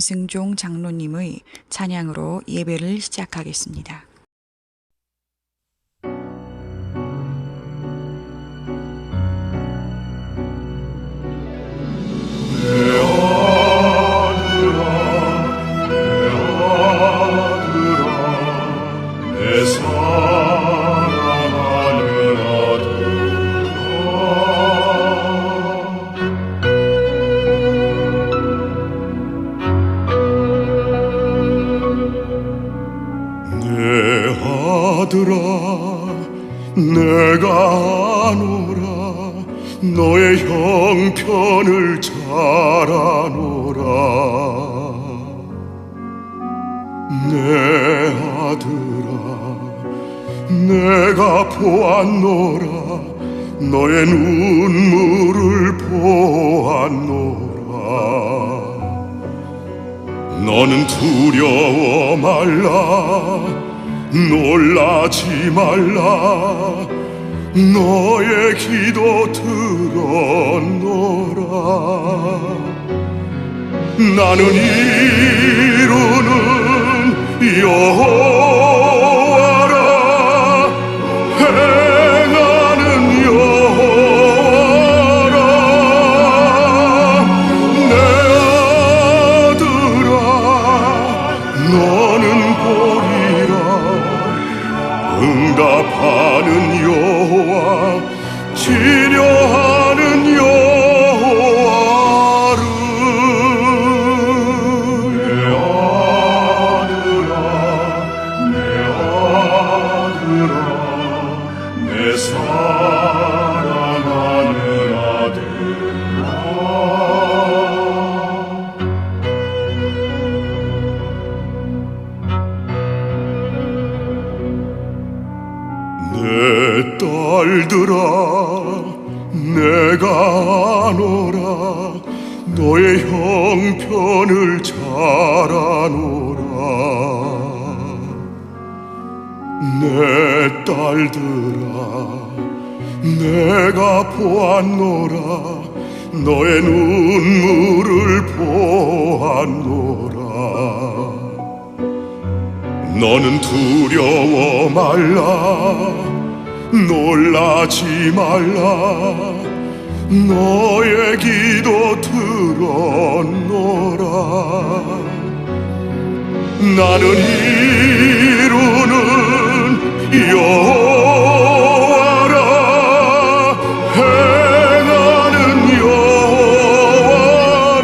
임승종 장로님의 찬양으로 예배를 시작하겠습니다. 내가 아노라 너의 형편을 잘 아노라 내 아들아 내가 보았노라 너의 눈물을 보았노라 너는 두려워 말라 놀라지 말라 너의 기도 들었노라 나는 이루는 여호와라 행하는 여호와라 내 아들아 너는 보리라 응답하는 여호와 치료하는 여호와를 내 아들아 내 사랑하는 아들아 내 딸들아 내가 아노라 너의 형편을 잘 아노라 내 딸들아 내가 보았노라 너의 눈물을 보았노라 너는 두려워 말라 놀라지 말라 너의 기도 들었노라 나는 이루는 여호와라 행하는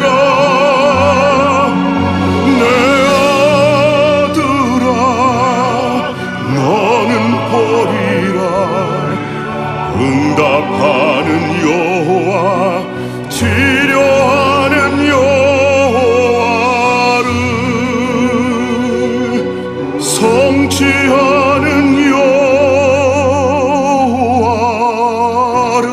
여호와라 내 아들아 너는 보리라 응답하는 여호와 치료하는 여호와를 성취하는 여호와를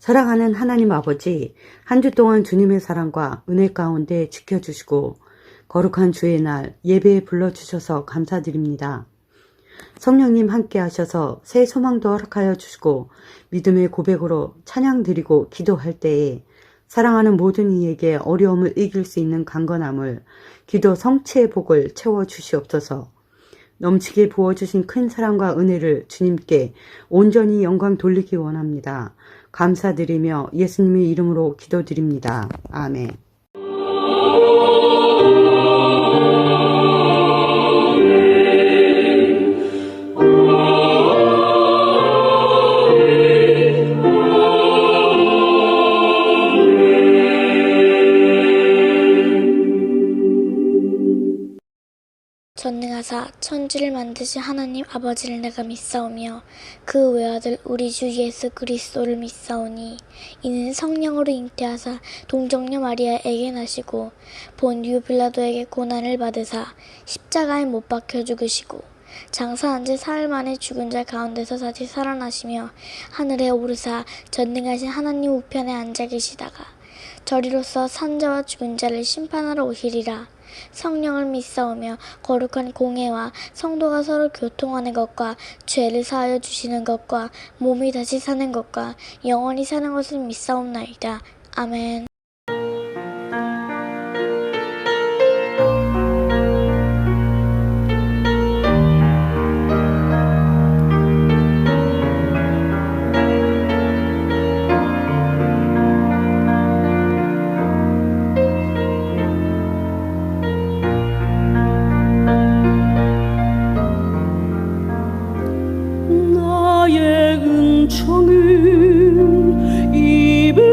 사랑하는 하나님 아버지, 한 주 동안 주님의 사랑과 은혜 가운데 지켜주시고 거룩한 주의 날 예배에 불러주셔서 감사드립니다. 성령님 함께 하셔서 새 소망도 허락하여 주시고 믿음의 고백으로 찬양 드리고 기도할 때에 사랑하는 모든 이에게 어려움을 이길 수 있는 강건함을, 기도 성취의 복을 채워주시옵소서. 넘치게 부어주신 큰 사랑과 은혜를 주님께 온전히 영광 돌리기 원합니다. 감사드리며 예수님의 이름으로 기도드립니다. 아멘. 전능하사 천지를 만드신 하나님 아버지를 내가 믿사오며 그 외아들 우리 주 예수 그리스도를 믿사오니 이는 성령으로 잉태하사 동정녀 마리아에게 나시고 본디오 빌라도에게 고난을 받으사 십자가에 못 박혀 죽으시고 장사한 지 사흘 만에 죽은 자 가운데서 다시 살아나시며 하늘에 오르사 전능하신 하나님 우편에 앉아 계시다가 저리로서 산자와 죽은 자를 심판하러 오시리라. 성령을 믿사오며 거룩한 공회와 성도가 서로 교통하는 것과 죄를 사하여 주시는 것과 몸이 다시 사는 것과 영원히 사는 것을 믿사옵나이다. 아멘. 나의 은총은 이브리여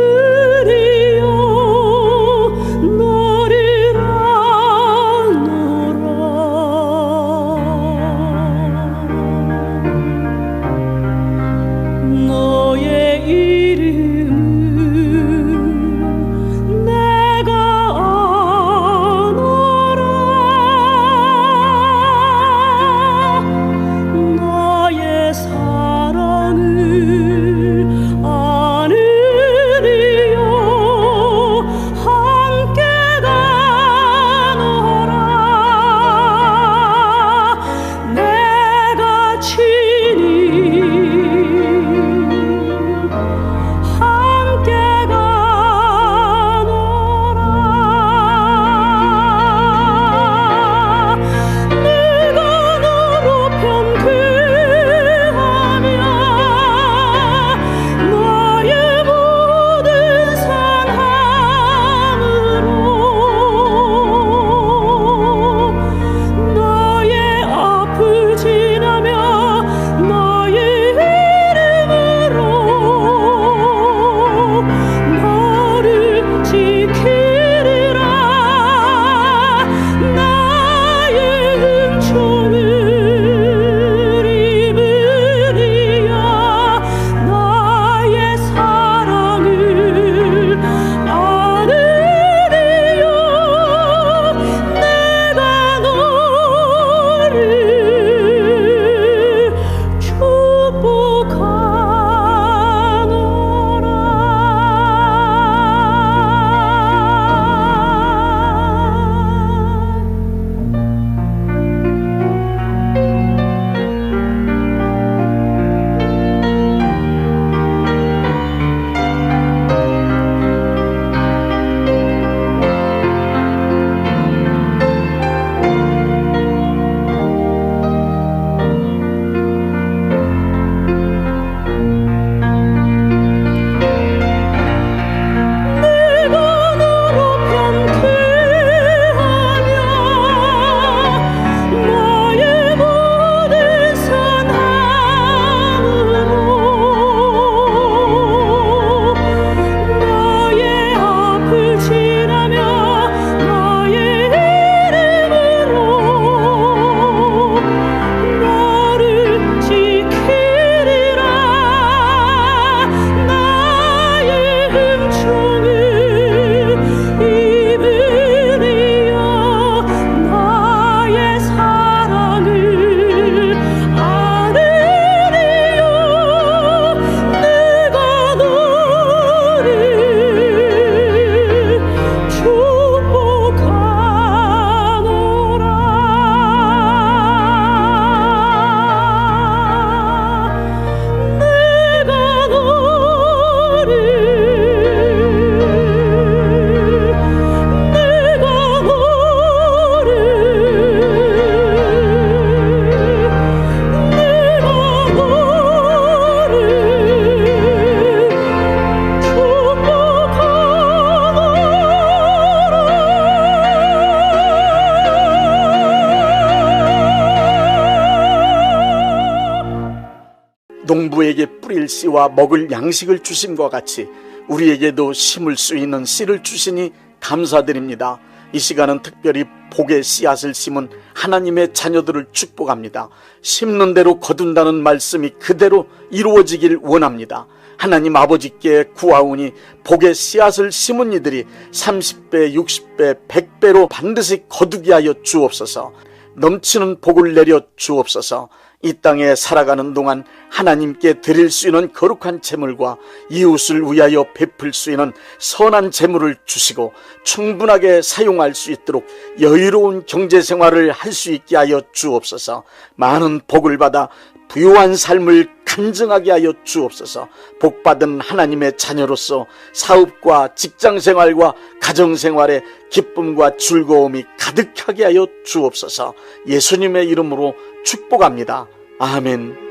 농부에게 뿌릴 씨와 먹을 양식을 주심과 같이 우리에게도 심을 수 있는 씨를 주시니 감사드립니다. 이 시간은 특별히 복의 씨앗을 심은 하나님의 자녀들을 축복합니다. 심는 대로 거둔다는 말씀이 그대로 이루어지길 원합니다. 하나님 아버지께 구하오니 복의 씨앗을 심은 이들이 30배, 60배, 100배로 반드시 거두게 하여 주옵소서. 넘치는 복을 내려 주옵소서. 이 땅에 살아가는 동안 하나님께 드릴 수 있는 거룩한 재물과 이웃을 위하여 베풀 수 있는 선한 재물을 주시고 충분하게 사용할 수 있도록 여유로운 경제생활을 할 수 있게 하여 주옵소서. 많은 복을 받아 부유한 삶을 간증하게 하여 주옵소서. 복받은 하나님의 자녀로서 사업과 직장생활과 가정생활에 기쁨과 즐거움이 가득하게 하여 주옵소서. 예수님의 이름으로 축복합니다. 아멘.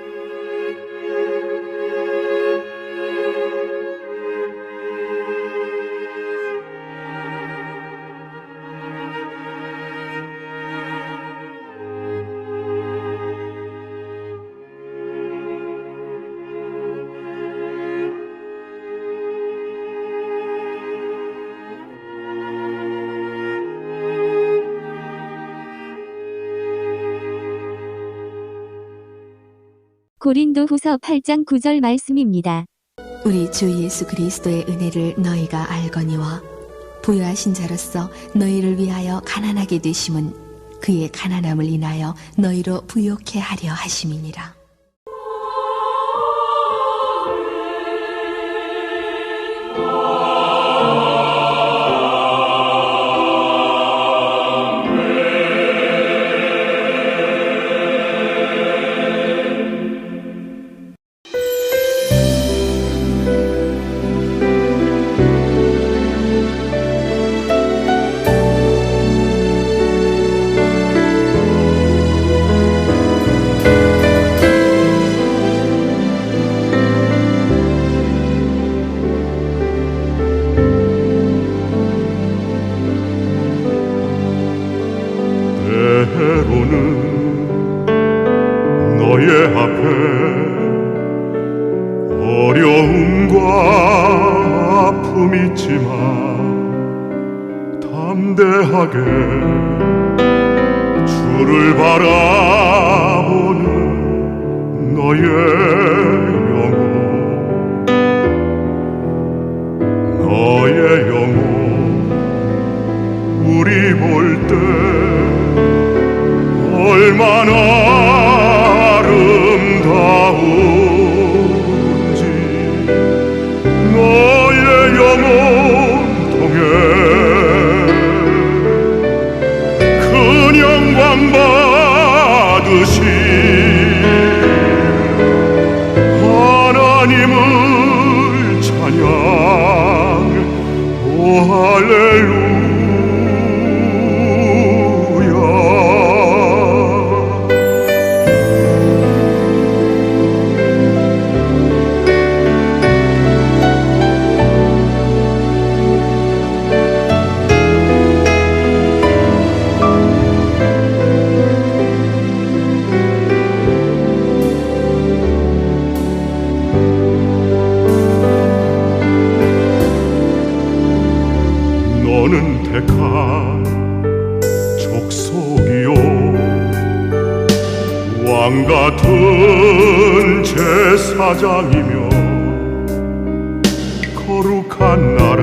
고린도후서 8장 9절 말씀입니다. 우리 주 예수 그리스도의 은혜를 너희가 알거니와 부유하신 자로서 너희를 위하여 가난하게 되심은 그의 가난함을 인하여 너희로 부욕해 하려 하심이니라. 때로는 너의 앞에 어려움과 아픔 있지만 담대하게 주를 바라보는 너의 영혼, 너의 영혼 우리 볼 때 얼마나 아름다운지 너의 영혼 통해 큰 영광 받으신 하나님을 찬양. 오 할렐루야. 너는 택한 족속이요 왕같은 제사장이며 거룩한 나라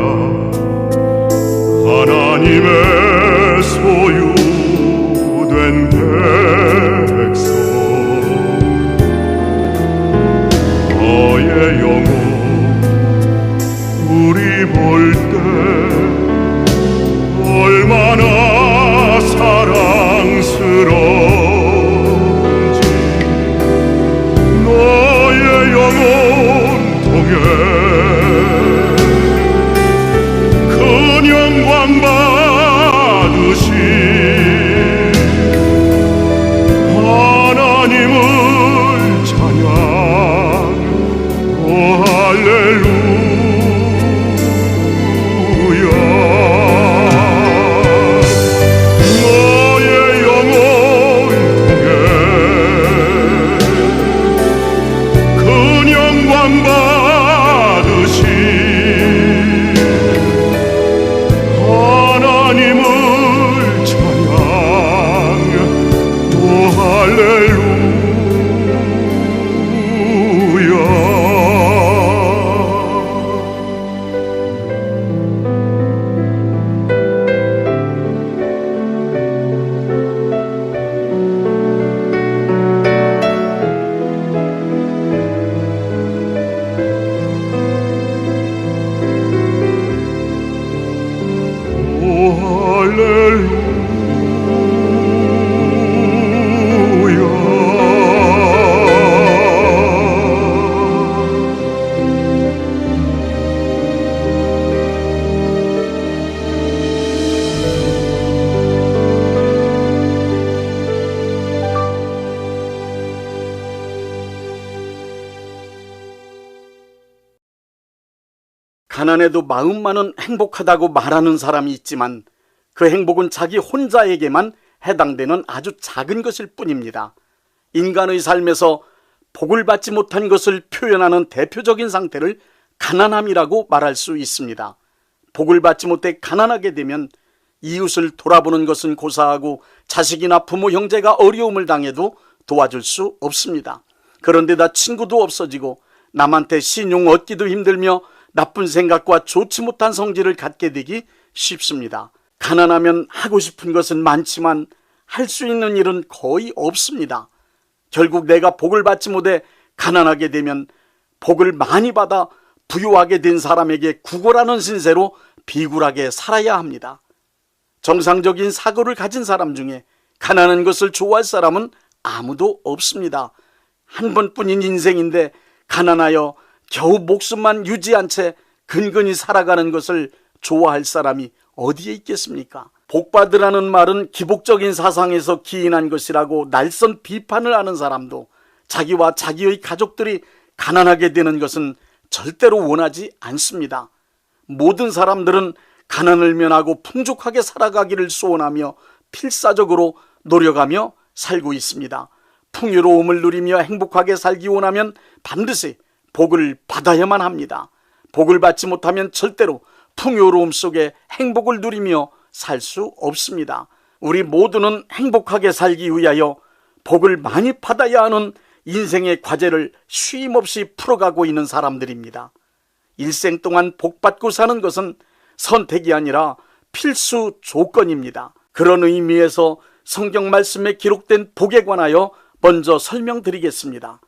하나님의 소유된 백성. 너의 영혼 우리 볼 때 얼마나 사랑스러운지 너의 영혼 통해 큰 영광 받으신 하나님을 찬양. 오 할렐루야. 그 가난해도 마음만은 행복하다고 말하는 사람이 있지만 그 행복은 자기 혼자에게만 해당되는 아주 작은 것일 뿐입니다. 인간의 삶에서 복을 받지 못한 것을 표현하는 대표적인 상태를 가난함이라고 말할 수 있습니다. 복을 받지 못해 가난하게 되면 이웃을 돌아보는 것은 고사하고 자식이나 부모 형제가 어려움을 당해도 도와줄 수 없습니다. 그런데다 친구도 없어지고 남한테 신용 얻기도 힘들며 나쁜 생각과 좋지 못한 성질을 갖게 되기 쉽습니다. 가난하면 하고 싶은 것은 많지만 할 수 있는 일은 거의 없습니다. 결국 내가 복을 받지 못해 가난하게 되면 복을 많이 받아 부유하게 된 사람에게 구걸하는 신세로 비굴하게 살아야 합니다. 정상적인 사고를 가진 사람 중에 가난한 것을 좋아할 사람은 아무도 없습니다. 한 번뿐인 인생인데 가난하여 겨우 목숨만 유지한 채 근근히 살아가는 것을 좋아할 사람이 어디에 있겠습니까? 복받으라는 말은 기복적인 사상에서 기인한 것이라고 날선 비판을 하는 사람도 자기와 자기의 가족들이 가난하게 되는 것은 절대로 원하지 않습니다. 모든 사람들은 가난을 면하고 풍족하게 살아가기를 소원하며 필사적으로 노력하며 살고 있습니다. 풍요로움을 누리며 행복하게 살기 원하면 반드시 복을 받아야만 합니다. 복을 받지 못하면 절대로 풍요로움 속에 행복을 누리며 살 수 없습니다. 우리 모두는 행복하게 살기 위하여 복을 많이 받아야 하는 인생의 과제를 쉼없이 풀어가고 있는 사람들입니다. 일생 동안 복받고 사는 것은 선택이 아니라 필수 조건입니다. 그런 의미에서 성경 말씀에 기록된 복에 관하여 먼저 설명드리겠습니다.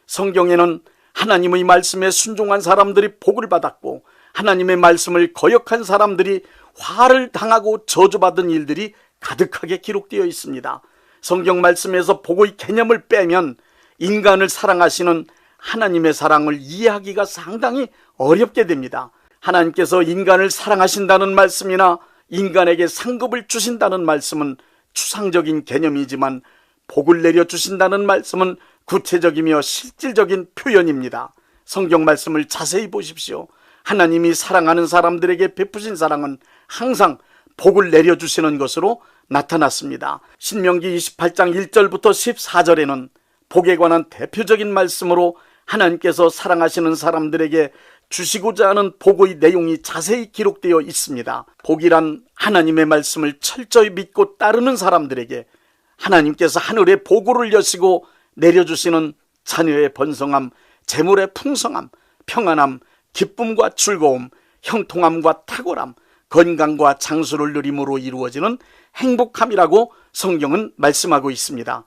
성경에는 하나님의 말씀에 순종한 사람들이 복을 받았고 하나님의 말씀을 거역한 사람들이 화를 당하고 저주받은 일들이 가득하게 기록되어 있습니다. 성경 말씀에서 복의 개념을 빼면 인간을 사랑하시는 하나님의 사랑을 이해하기가 상당히 어렵게 됩니다. 하나님께서 인간을 사랑하신다는 말씀이나 인간에게 상급을 주신다는 말씀은 추상적인 개념이지만 복을 내려주신다는 말씀은 구체적이며 실질적인 표현입니다. 성경 말씀을 자세히 보십시오. 하나님이 사랑하는 사람들에게 베푸신 사랑은 항상 복을 내려주시는 것으로 나타났습니다. 신명기 28장 1절부터 14절에는 복에 관한 대표적인 말씀으로 하나님께서 사랑하시는 사람들에게 주시고자 하는 복의 내용이 자세히 기록되어 있습니다. 복이란 하나님의 말씀을 철저히 믿고 따르는 사람들에게 하나님께서 하늘의 보고를 여시고 내려주시는 자녀의 번성함, 재물의 풍성함, 평안함, 기쁨과 즐거움, 형통함과 탁월함, 건강과 장수를 누림으로 이루어지는 행복함이라고 성경은 말씀하고 있습니다.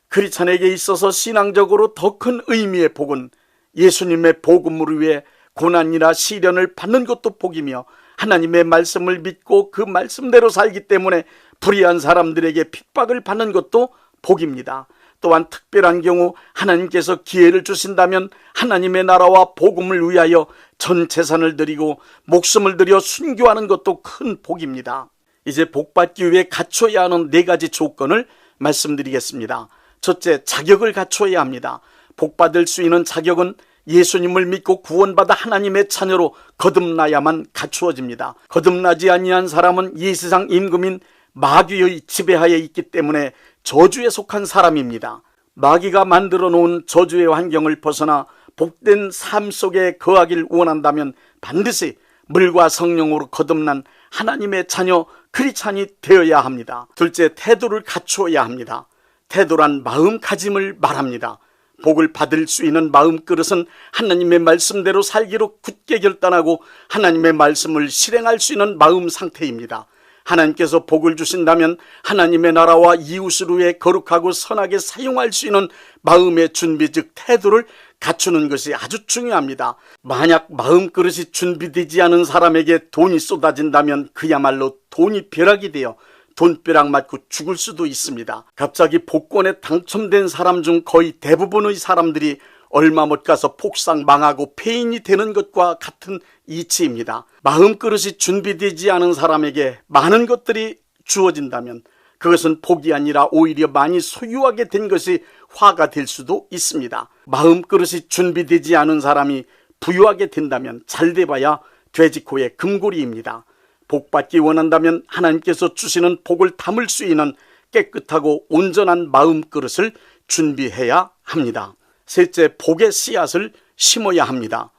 크리스찬에게 있어서 신앙적으로 더 큰 의미의 복은 예수님의 복음을 위해 고난이나 시련을 받는 것도 복이며 하나님의 말씀을 믿고 그 말씀대로 살기 때문에 불의한 사람들에게 핍박을 받는 것도 복입니다. 또한 특별한 경우 하나님께서 기회를 주신다면 하나님의 나라와 복음을 위하여 전 재산을 드리고 목숨을 들여 순교하는 것도 큰 복입니다. 이제 복받기 위해 갖춰야 하는 4가지 조건을 말씀드리겠습니다. 첫째, 자격을 갖춰야 합니다. 복받을 수 있는 자격은 예수님을 믿고 구원받아 하나님의 자녀로 거듭나야만 갖추어집니다. 거듭나지 아니한 사람은 이 세상 임금인 마귀의 지배하에 있기 때문에 저주에 속한 사람입니다. 마귀가 만들어 놓은 저주의 환경을 벗어나 복된 삶 속에 거하길 원한다면 반드시 물과 성령으로 거듭난 하나님의 자녀 크리스찬이 되어야 합니다. 둘째, 태도를 갖추어야 합니다. 태도란 마음가짐을 말합니다. 복을 받을 수 있는 마음그릇은 하나님의 말씀대로 살기로 굳게 결단하고 하나님의 말씀을 실행할 수 있는 마음 상태입니다. 하나님께서 복을 주신다면 하나님의 나라와 이웃을 위해 거룩하고 선하게 사용할 수 있는 마음의 준비, 즉 태도를 갖추는 것이 아주 중요합니다. 만약 마음그릇이 준비되지 않은 사람에게 돈이 쏟아진다면 그야말로 돈이 벼락이 되어 돈벼락 맞고 죽을 수도 있습니다. 갑자기 복권에 당첨된 사람 중 거의 대부분의 사람들이 얼마 못 가서 폭삭 망하고 폐인이 되는 것과 같은 이치입니다. 마음그릇이 준비되지 않은 사람에게 많은 것들이 주어진다면 그것은 복이 아니라 오히려 많이 소유하게 된 것이 화가 될 수도 있습니다. 마음그릇이 준비되지 않은 사람이 부유하게 된다면 잘 돼봐야 돼지코의 금고리입니다. 복받기 원한다면 하나님께서 주시는 복을 담을 수 있는 깨끗하고 온전한 마음 그릇을 준비해야 합니다. 셋째, 복의 씨앗을 심어야 합니다.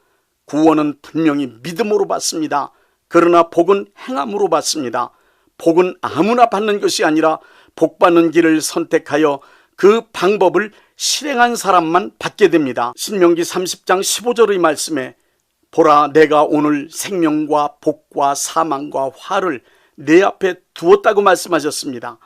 구원은 분명히 믿음으로 받습니다. 그러나 복은 행함으로 받습니다. 복은 아무나 받는 것이 아니라 복 받는 길을 선택하여 그 방법을 실행한 사람만 받게 됩니다. 신명기 30장 15절의 말씀에 보라, 내가 오늘 생명과 복과 사망과 화를 내 앞에 두었다고 말씀하셨습니다.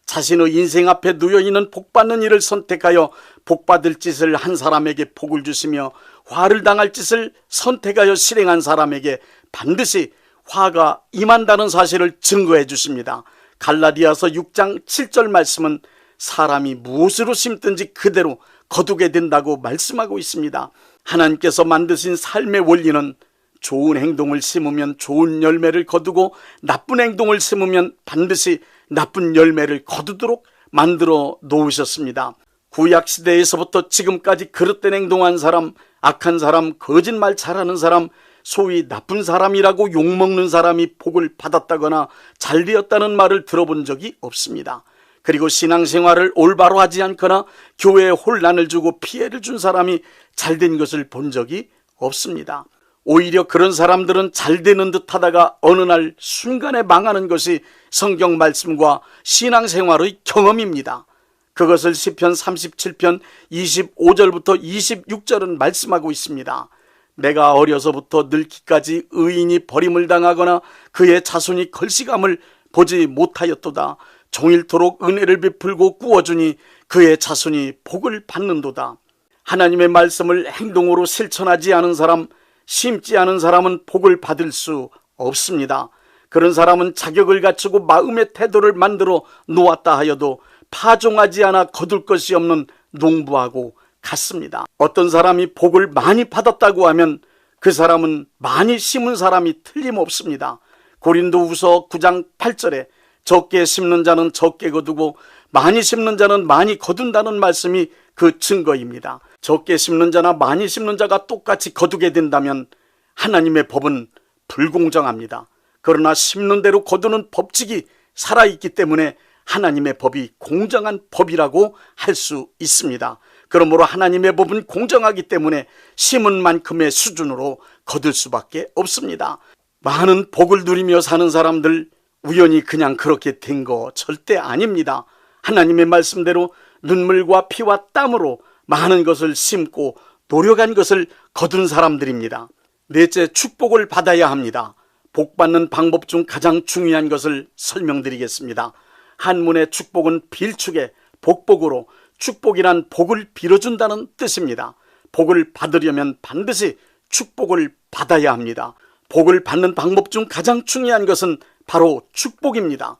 자신의 인생 앞에 놓여있는 복받는 일을 선택하여 복받을 짓을 한 사람에게 복을 주시며 화를 당할 짓을 선택하여 실행한 사람에게 반드시 화가 임한다는 사실을 증거해 주십니다. 갈라디아서 6장 7절 말씀은 사람이 무엇으로 심든지 그대로 거두게 된다고 말씀하고 있습니다. 하나님께서 만드신 삶의 원리는 좋은 행동을 심으면 좋은 열매를 거두고 나쁜 행동을 심으면 반드시 나쁜 열매를 거두도록 만들어 놓으셨습니다. 구약시대에서부터 지금까지 그릇된 행동한 사람, 악한 사람, 거짓말 잘하는 사람, 소위 나쁜 사람이라고 욕먹는 사람이 복을 받았다거나 잘되었다는 말을 들어본 적이 없습니다. 그리고 신앙생활을 올바로 하지 않거나 교회에 혼란을 주고 피해를 준 사람이 잘된 것을 본 적이 없습니다. 오히려 그런 사람들은 잘되는 듯 하다가 어느 날 순간에 망하는 것이 성경 말씀과 신앙생활의 경험입니다. 그것을 시편 37편 25절부터 26절은 말씀하고 있습니다. 내가 어려서부터 늙기까지 의인이 버림을 당하거나 그의 자손이 걸시감을 보지 못하였도다. 종일토록 은혜를 베풀고 꾸어주니 그의 자손이 복을 받는도다. 하나님의 말씀을 행동으로 실천하지 않은 사람, 심지 않은 사람은 복을 받을 수 없습니다. 그런 사람은 자격을 갖추고 마음의 태도를 만들어 놓았다 하여도 파종하지 않아 거둘 것이 없는 농부하고 같습니다. 어떤 사람이 복을 많이 받았다고 하면 그 사람은 많이 심은 사람이 틀림없습니다. 고린도후서 9장 8절에 적게 심는 자는 적게 거두고 많이 심는 자는 많이 거둔다는 말씀이 그 증거입니다. 적게 심는 자나 많이 심는 자가 똑같이 거두게 된다면 하나님의 법은 불공정합니다. 그러나 심는 대로 거두는 법칙이 살아있기 때문에 하나님의 법이 공정한 법이라고 할 수 있습니다. 그러므로 하나님의 법은 공정하기 때문에 심은 만큼의 수준으로 거둘 수밖에 없습니다. 많은 복을 누리며 사는 사람들 우연히 그냥 그렇게 된 거 절대 아닙니다. 하나님의 말씀대로 눈물과 피와 땀으로 많은 것을 심고 노력한 것을 거둔 사람들입니다. 넷째, 축복을 받아야 합니다. 복 받는 방법 중 가장 중요한 것을 설명드리겠습니다. 한문의 축복은 빌축의 복복으로 축복이란 복을 빌어준다는 뜻입니다. 복을 받으려면 반드시 축복을 받아야 합니다. 복을 받는 방법 중 가장 중요한 것은 바로 축복입니다.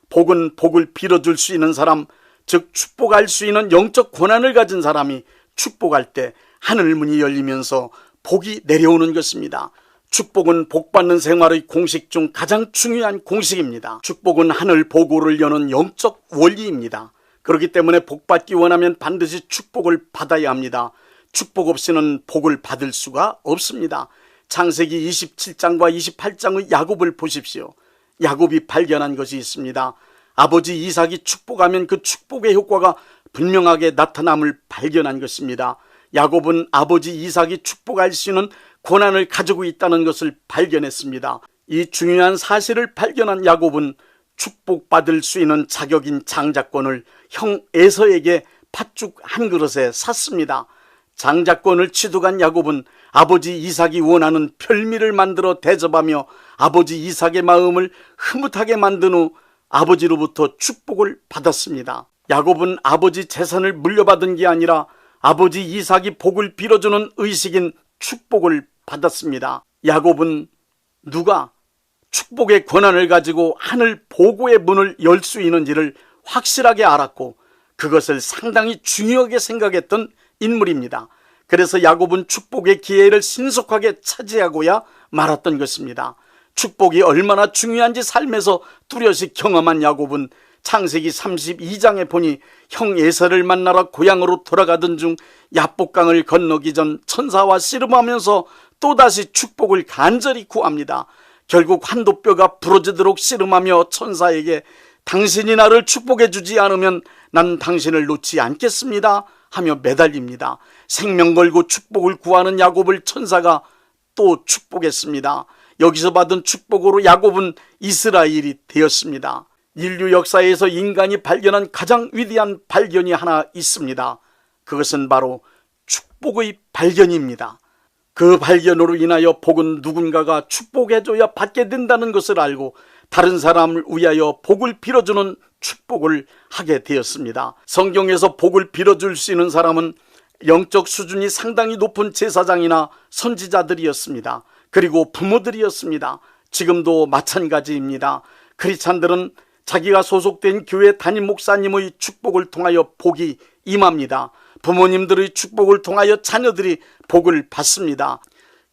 복은 복을 빌어줄 수 있는 사람, 즉 축복할 수 있는 영적 권한을 가진 사람이 축복할 때 하늘문이 열리면서 복이 내려오는 것입니다. 축복은 복받는 생활의 공식 중 가장 중요한 공식입니다. 축복은 하늘 보고를 여는 영적 원리입니다. 그렇기 때문에 복받기 원하면 반드시 축복을 받아야 합니다. 축복 없이는 복을 받을 수가 없습니다. 창세기 27장과 28장의 야곱을 보십시오. 야곱이 발견한 것이 있습니다. 아버지 이삭이 축복하면 그 축복의 효과가 분명하게 나타남을 발견한 것입니다. 야곱은 아버지 이삭이 축복할 수 있는 권한을 가지고 있다는 것을 발견했습니다. 이 중요한 사실을 발견한 야곱은 축복받을 수 있는 자격인 장자권을 형 에서에게 팥죽 한 그릇에 샀습니다. 장자권을 취득한 야곱은 아버지 이삭이 원하는 별미를 만들어 대접하며 아버지 이삭의 마음을 흐뭇하게 만든 후 아버지로부터 축복을 받았습니다. 야곱은 아버지 재산을 물려받은 게 아니라 아버지 이삭이 복을 빌어주는 의식인 축복을 받았습니다. 야곱은 누가 축복의 권한을 가지고 하늘 보고의 문을 열 수 있는지를 확실하게 알았고 그것을 상당히 중요하게 생각했던 인물입니다. 그래서 야곱은 축복의 기회를 신속하게 차지하고야 말았던 것입니다. 축복이 얼마나 중요한지 삶에서 뚜렷이 경험한 야곱은 창세기 32장에 보니 형 에서를 만나러 고향으로 돌아가던 중 야복강을 건너기 전 천사와 씨름하면서 또다시 축복을 간절히 구합니다. 결국 환도뼈가 부러지도록 씨름하며 천사에게 당신이 나를 축복해 주지 않으면 난 당신을 놓지 않겠습니다 하며 매달립니다. 생명 걸고 축복을 구하는 야곱을 천사가 또 축복했습니다. 여기서 받은 축복으로 야곱은 이스라엘이 되었습니다. 인류 역사에서 인간이 발견한 가장 위대한 발견이 하나 있습니다. 그것은 바로 축복의 발견입니다. 그 발견으로 인하여 복은 누군가가 축복해줘야 받게 된다는 것을 알고 다른 사람을 위하여 복을 빌어주는 축복을 하게 되었습니다. 성경에서 복을 빌어줄 수 있는 사람은 영적 수준이 상당히 높은 제사장이나 선지자들이었습니다. 그리고 부모들이었습니다. 지금도 마찬가지입니다. 크리스찬들은 자기가 소속된 교회 담임 목사님의 축복을 통하여 복이 임합니다. 부모님들의 축복을 통하여 자녀들이 복을 받습니다.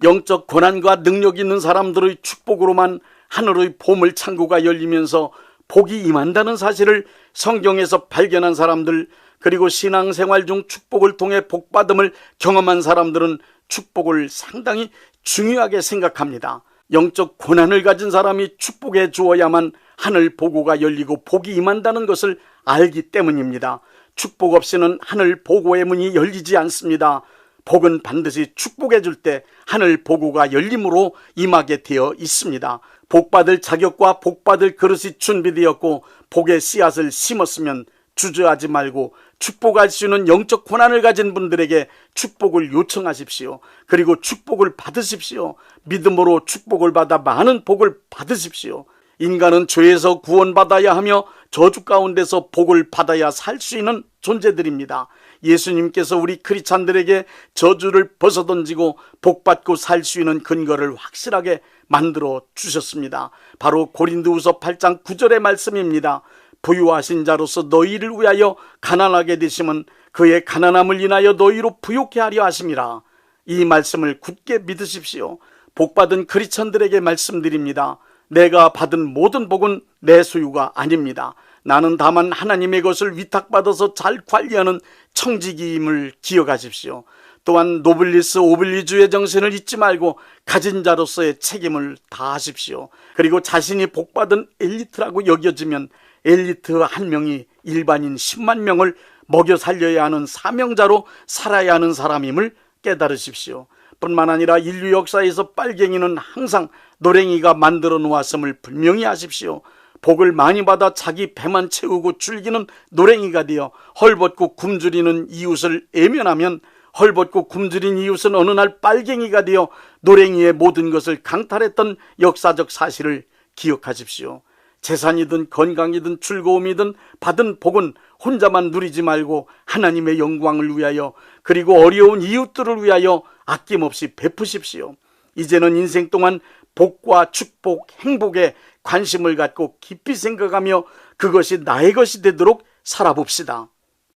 영적 권한과 능력 있는 사람들의 축복으로만 하늘의 보물 창고가 열리면서 복이 임한다는 사실을 성경에서 발견한 사람들, 그리고 신앙생활 중 축복을 통해 복받음을 경험한 사람들은 축복을 상당히 중요하게 생각합니다. 영적 고난을 가진 사람이 축복해 주어야만 하늘 보고가 열리고 복이 임한다는 것을 알기 때문입니다. 축복 없이는 하늘 보고의 문이 열리지 않습니다. 복은 반드시 축복해 줄 때 하늘 보고가 열림으로 임하게 되어 있습니다. 복받을 자격과 복받을 그릇이 준비되었고 복의 씨앗을 심었으면 주저하지 말고 축복할 수 있는 영적 고난을 가진 분들에게 축복을 요청하십시오. 그리고 축복을 받으십시오. 믿음으로 축복을 받아 많은 복을 받으십시오. 인간은 죄에서 구원받아야 하며 저주 가운데서 복을 받아야 살 수 있는 존재들입니다. 예수님께서 우리 크리스찬들에게 저주를 벗어던지고 복받고 살 수 있는 근거를 확실하게 만들어 주셨습니다. 바로 고린도후서 8장 9절의 말씀입니다. 부유하신 자로서 너희를 위하여 가난하게 되심은 그의 가난함을 인하여 너희로 부욕케 하려 하심이라. 이 말씀을 굳게 믿으십시오. 복받은 크리스천들에게 말씀드립니다. 내가 받은 모든 복은 내 소유가 아닙니다. 나는 다만 하나님의 것을 위탁받아서 잘 관리하는 청지기임을 기억하십시오. 또한 노블리스 오블리주의 정신을 잊지 말고 가진 자로서의 책임을 다하십시오. 그리고 자신이 복받은 엘리트라고 여겨지면 엘리트 한 명이 일반인 10만 명을 먹여 살려야 하는 사명자로 살아야 하는 사람임을 깨달으십시오. 뿐만 아니라 인류 역사에서 빨갱이는 항상 노랭이가 만들어 놓았음을 분명히 아십시오. 복을 많이 받아 자기 배만 채우고 즐기는 노랭이가 되어 헐벗고 굶주리는 이웃을 애면하면 헐벗고 굶주린 이웃은 어느 날 빨갱이가 되어 노랭이의 모든 것을 강탈했던 역사적 사실을 기억하십시오. 재산이든 건강이든 즐거움이든 받은 복은 혼자만 누리지 말고 하나님의 영광을 위하여 그리고 어려운 이웃들을 위하여 아낌없이 베푸십시오. 이제는 인생 동안 복과 축복, 행복에 관심을 갖고 깊이 생각하며 그것이 나의 것이 되도록 살아봅시다.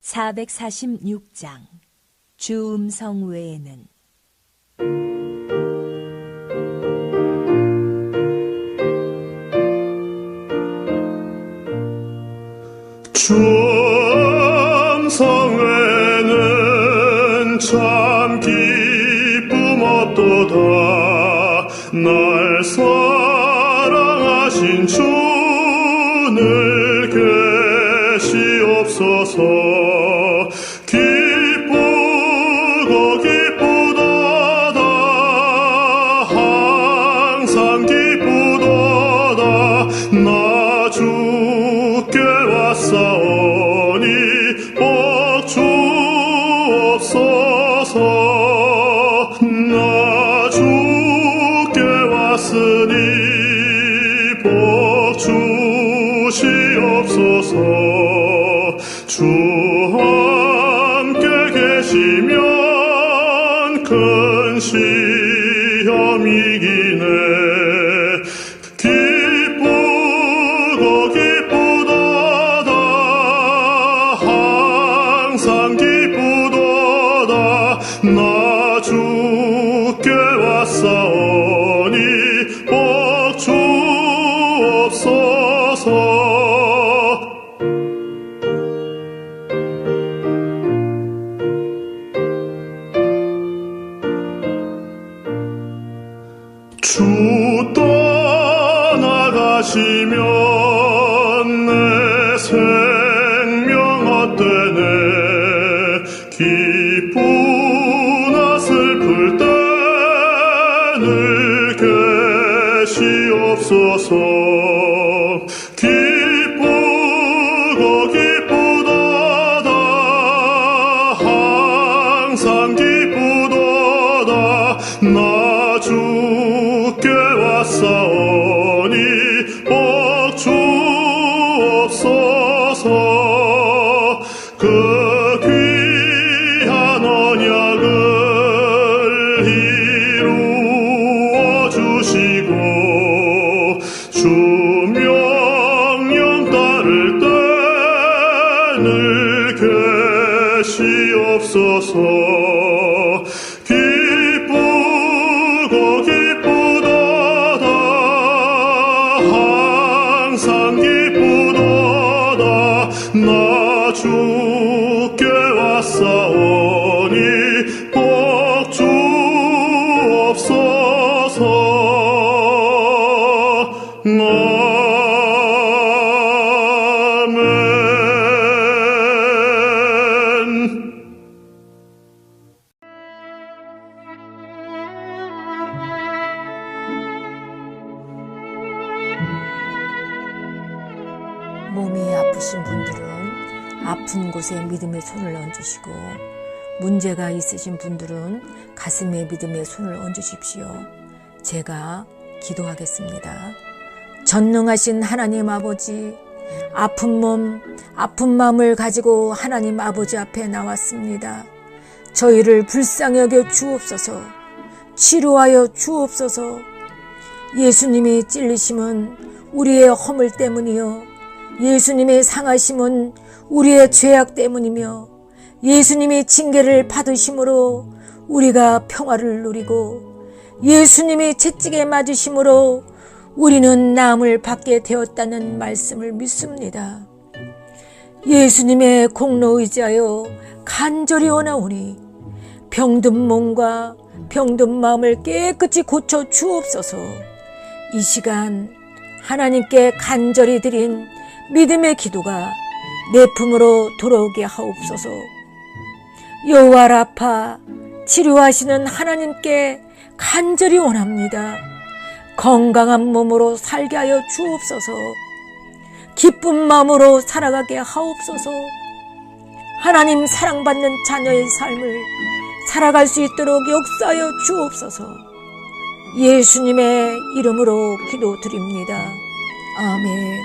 446장 주 음성 외에는 주 음성 외에는 참 기쁨 없도다. 날 사랑하신 주늘 계시옵소서. 기쁘고 기쁘도다. 항상 기쁘도다. 나 주께 왔사오니 복 주옵소서. 나 주께 왔으니 복 주시옵소서. 주 함께 계시면 큰 시험이기네. 기쁘고 기쁘도다. 항상 기쁘도다. 나 주께 왔사오니 복 주옵소서. 주 떠나가시면 내 생명 헛되네 기쁘나 슬플 때늘 계시옵소서 기쁘고 기쁘도다 항상 기쁘도다 나 주께 왔사오니 복 주옵소서 그 귀한 언약을 이루어 주시고 주 명령 따를 때늘 계시옵소서 기쁘고 기쁘도다 항상 기쁘도다 나 주께 왔사오니 복 주옵소서 아멘. 몸이 아프신 분들은 아픈 곳에 믿음의 손을 얹으시고 문제가 있으신 분들은 가슴에 믿음의 손을 얹으십시오. 제가 기도하겠습니다. 전능하신 하나님 아버지, 아픈 몸, 아픈 마음을 가지고 하나님 아버지 앞에 나왔습니다. 저희를 불쌍히 여겨 주옵소서, 치료하여 주옵소서. 예수님이 찔리심은 우리의 허물 때문이요, 예수님의 상하심은 우리의 죄악 때문이며 예수님이 징계를 받으심으로 우리가 평화를 누리고 예수님이 채찍에 맞으심으로 우리는 나음을 받게 되었다는 말씀을 믿습니다. 예수님의 공로 의지하여 간절히 원하오니 병든 몸과 병든 마음을 깨끗이 고쳐 주옵소서. 이 시간 하나님께 간절히 드린 믿음의 기도가 내 품으로 돌아오게 하옵소서. 여호와 라파, 치료하시는 하나님께 간절히 원합니다. 건강한 몸으로 살게 하여 주옵소서. 기쁜 마음으로 살아가게 하옵소서. 하나님 사랑받는 자녀의 삶을 살아갈 수 있도록 역사하여 주옵소서. 예수님의 이름으로 기도드립니다. 아멘.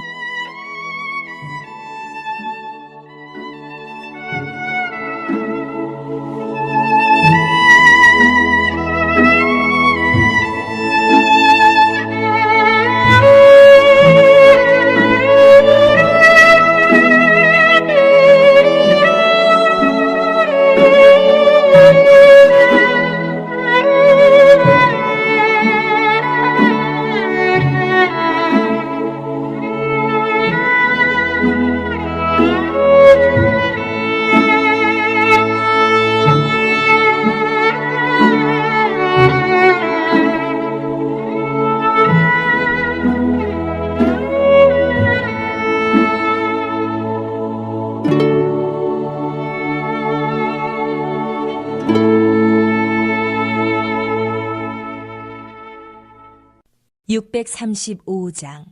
(635장)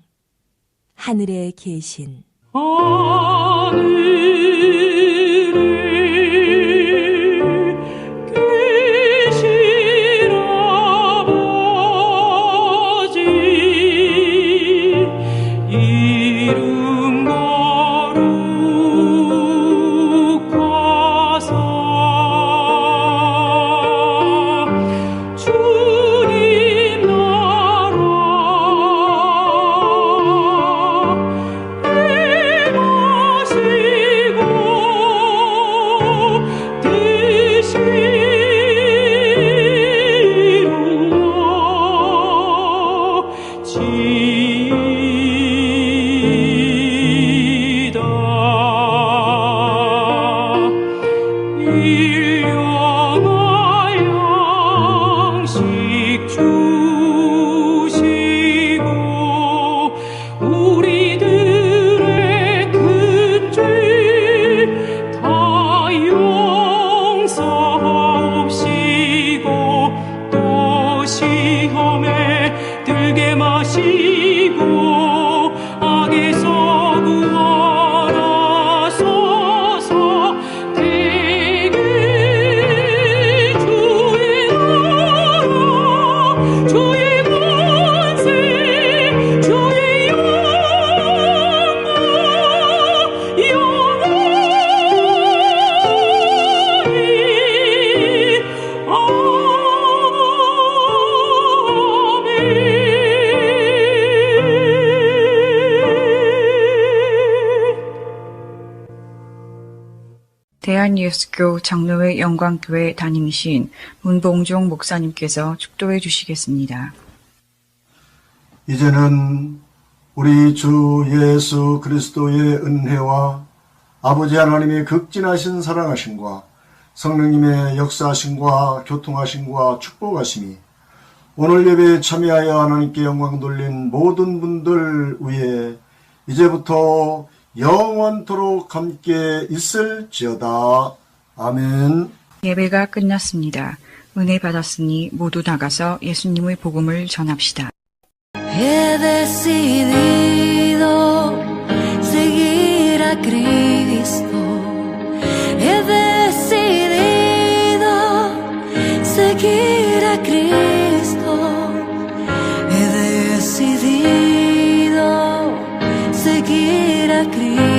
하늘에 계신 오 대한예수교 장로회 영광교회 담임이신 문봉종 목사님께서 축도해 주시겠습니다. 이제는 우리 주 예수 그리스도의 은혜와 아버지 하나님의 극진하신 사랑하심과 성령님의 역사하심과 교통하심과 축복하심이 오늘 예배에 참여하여 하나님께 영광 돌린 모든 분들 위에 이제부터 영원토록 함께 있을지어다. 아멘. 예배가 끝났습니다. 은혜 받았으니 모두 나가서 예수님의 복음을 전합시다. He decidido seguir a Cristo. He decidido seguir a Cristo. He decidido seguir a Cristo.